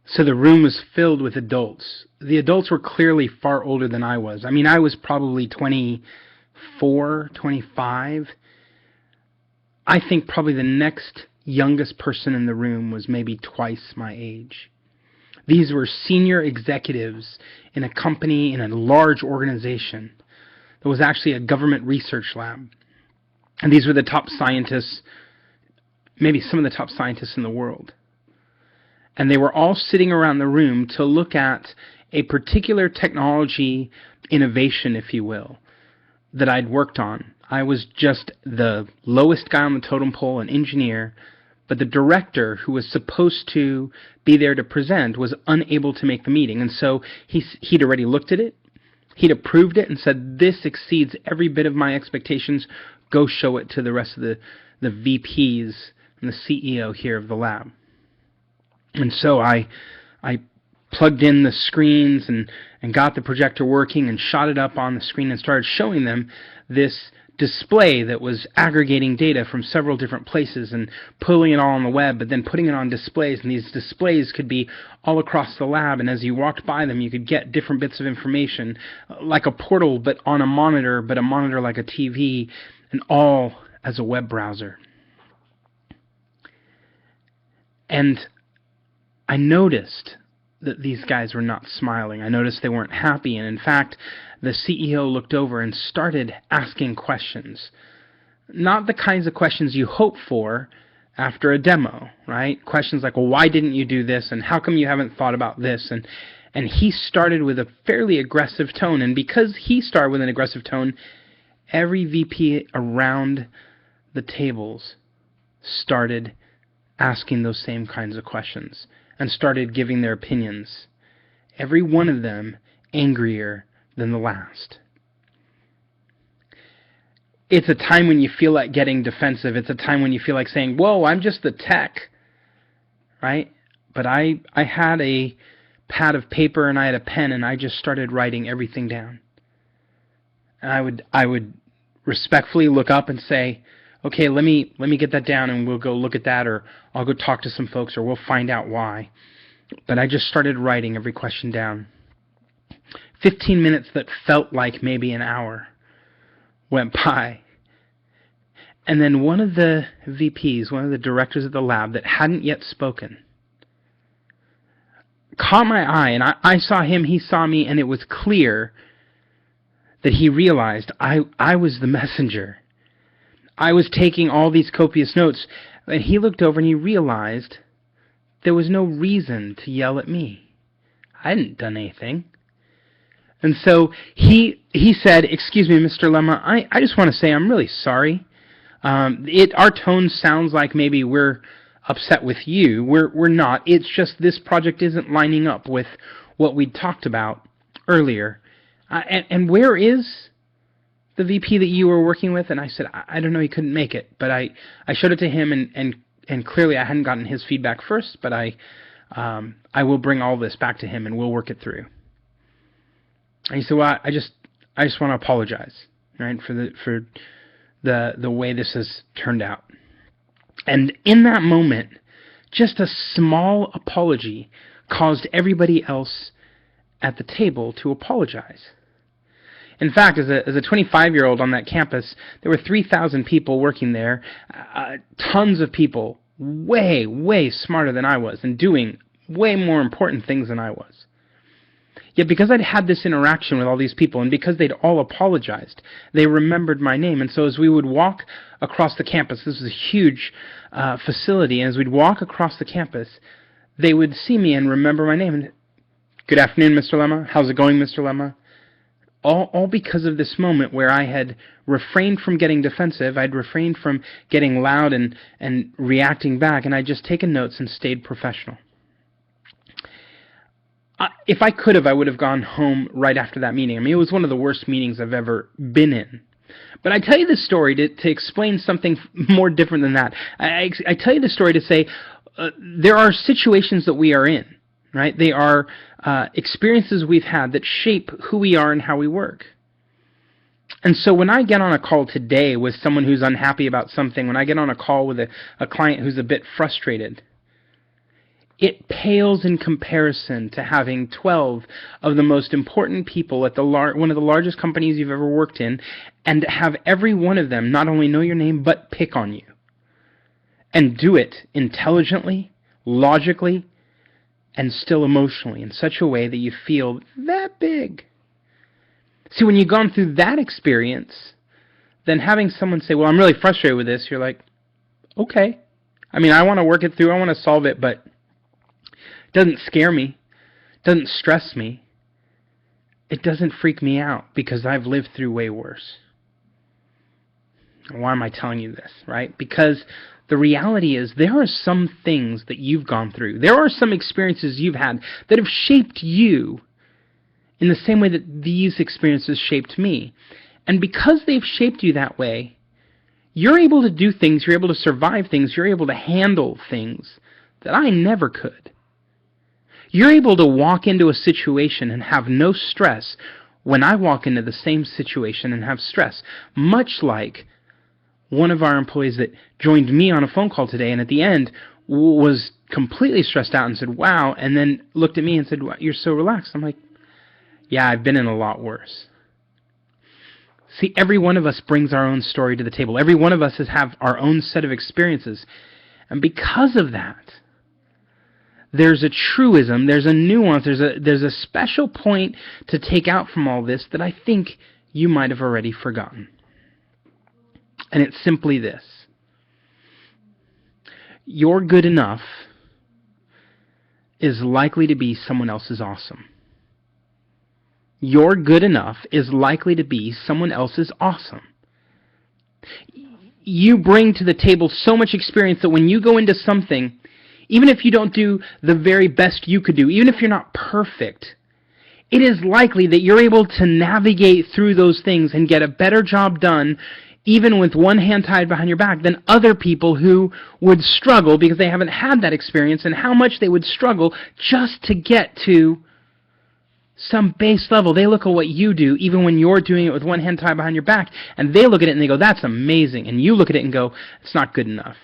So the room was filled with adults. The adults were clearly far older than I was. I mean, I was probably 24, 25. I think probably the next youngest person in the room was maybe twice my age. These were senior executives in a company, in a large organization. There was actually a government research lab. And these were the top scientists, maybe some of the top scientists in the world. And they were all sitting around the room to look at a particular technology innovation, if you will, that I'd worked on. I was just the lowest guy on the totem pole, an engineer, but the director who was supposed to be there to present was unable to make the meeting. And so he'd already looked at it, he'd approved it and said, this exceeds every bit of my expectations, go show it to the rest of the VPs and the CEO here of the lab. And so I plugged in the screens and got the projector working and shot it up on the screen and started showing them this display that was aggregating data from several different places and pulling it all on the web, but then putting it on displays. And these displays could be all across the lab, and as you walked by them, you could get different bits of information, like a portal, but on a monitor like a TV, and all as a web browser. And I noticed that these guys were not smiling. I noticed they weren't happy, and in fact, the CEO looked over and started asking questions. Not the kinds of questions you hope for after a demo, right? Questions like, well, why didn't you do this, and how come you haven't thought about this? And he started with a fairly aggressive tone, and because he started with an aggressive tone, every VP around the tables started asking those same kinds of questions and started giving their opinions. Every one of them angrier than the last. It's a time when you feel like getting defensive. It's a time when you feel like saying, whoa, I'm just the tech, right? But I had a pad of paper and I had a pen and I just started writing everything down. And I would respectfully look up and say, okay, let me get that down and we'll go look at that, or I'll go talk to some folks, or we'll find out why. But I just started writing every question down. 15 minutes that felt like maybe an hour went by. And then one of the VPs, one of the directors of the lab that hadn't yet spoken, caught my eye, and I saw him, he saw me, and it was clear that he realized I was the messenger. I was taking all these copious notes, and he looked over and he realized there was no reason to yell at me. I hadn't done anything. And so he said, excuse me, Mr. Lemma, I just want to say I'm really sorry. Our tone sounds like maybe we're upset with you. We're not. It's just this project isn't lining up with what we talked about earlier. And where is the VP that you were working with? And I said, I don't know, he couldn't make it. But I showed it to him, and clearly I hadn't gotten his feedback first, but I will bring all this back to him and we'll work it through. And he said, well, I just want to apologize, right, for the way this has turned out. And in that moment, just a small apology caused everybody else at the table to apologize. In fact, as a 25-year-old on that campus, there were 3,000 people working there, tons of people way, way smarter than I was and doing way more important things than I was. Yet because I'd had this interaction with all these people, and because they'd all apologized, they remembered my name. And so as we would walk across the campus, this was a huge facility, and as we'd walk across the campus, they would see me and remember my name. And, good afternoon, Mr. Lemma. How's it going, Mr. Lemma? All because of this moment where I had refrained from getting defensive, I'd refrained from getting loud and reacting back, and I'd just taken notes and stayed professional. If I could have, I would have gone home right after that meeting. I mean, it was one of the worst meetings I've ever been in. But I tell you this story to explain something more different than that. I tell you this story to say there are situations that we are in, right? They are experiences we've had that shape who we are and how we work. And so when I get on a call today with someone who's unhappy about something, when I get on a call with a client who's a bit frustrated, It pales in comparison to having 12 of the most important people at one of the largest companies you've ever worked in, and have every one of them not only know your name, but pick on you. And do it intelligently, logically, and still emotionally, in such a way that you feel that big. See, when you've gone through that experience, then having someone say, well, I'm really frustrated with this, you're like, okay. I mean, I want to work it through, I want to solve it, but it doesn't scare me, it doesn't stress me, it doesn't freak me out, because I've lived through way worse. Why am I telling you this, right? Because the reality is there are some things that you've gone through, there are some experiences you've had that have shaped you in the same way that these experiences shaped me. And because they've shaped you that way, you're able to do things, you're able to survive things, you're able to handle things that I never could. You're able to walk into a situation and have no stress when I walk into the same situation and have stress, much like one of our employees that joined me on a phone call today and at the end was completely stressed out and said, wow, and then looked at me and said, wow, you're so relaxed. I'm like, yeah, I've been in a lot worse. See, every one of us brings our own story to the table. Every one of us have our own set of experiences. And because of that, there's a truism, there's a nuance, there's a special point to take out from all this that I think you might have already forgotten. And it's simply this. Your good enough is likely to be someone else's awesome. Your good enough is likely to be someone else's awesome. You bring to the table so much experience that when you go into something, even if you don't do the very best you could do, even if you're not perfect, it is likely that you're able to navigate through those things and get a better job done, even with one hand tied behind your back, than other people who would struggle because they haven't had that experience, and how much they would struggle just to get to some base level. They look at what you do, even when you're doing it with one hand tied behind your back, and they look at it and they go, that's amazing. And you look at it and go, it's not good enough.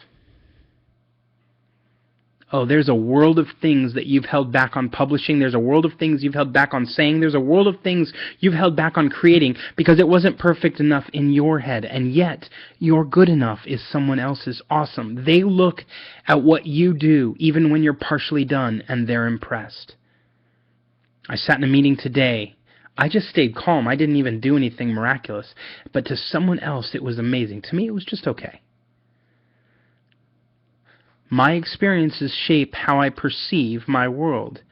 Oh, there's a world of things that you've held back on publishing. There's a world of things you've held back on saying. There's a world of things you've held back on creating because it wasn't perfect enough in your head. And yet, your good enough is someone else's awesome. They look at what you do, even when you're partially done, and they're impressed. I sat in a meeting today. I just stayed calm. I didn't even do anything miraculous. But to someone else, it was amazing. To me, it was just okay. My experiences shape how I perceive my world.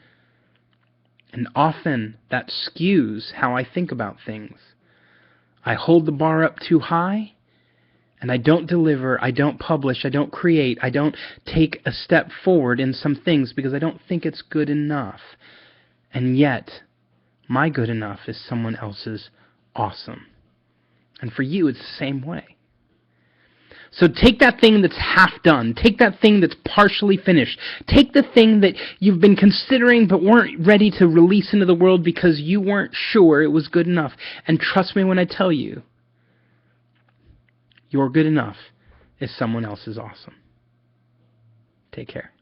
And often that skews how I think about things. I hold the bar up too high, and I don't deliver, I don't publish, I don't create, I don't take a step forward in some things because I don't think it's good enough. And yet, my good enough is someone else's awesome. And for you, it's the same way. So take that thing that's half done. Take that thing that's partially finished. Take the thing that you've been considering but weren't ready to release into the world because you weren't sure it was good enough. And trust me when I tell you, your good enough is someone else's awesome. Take care.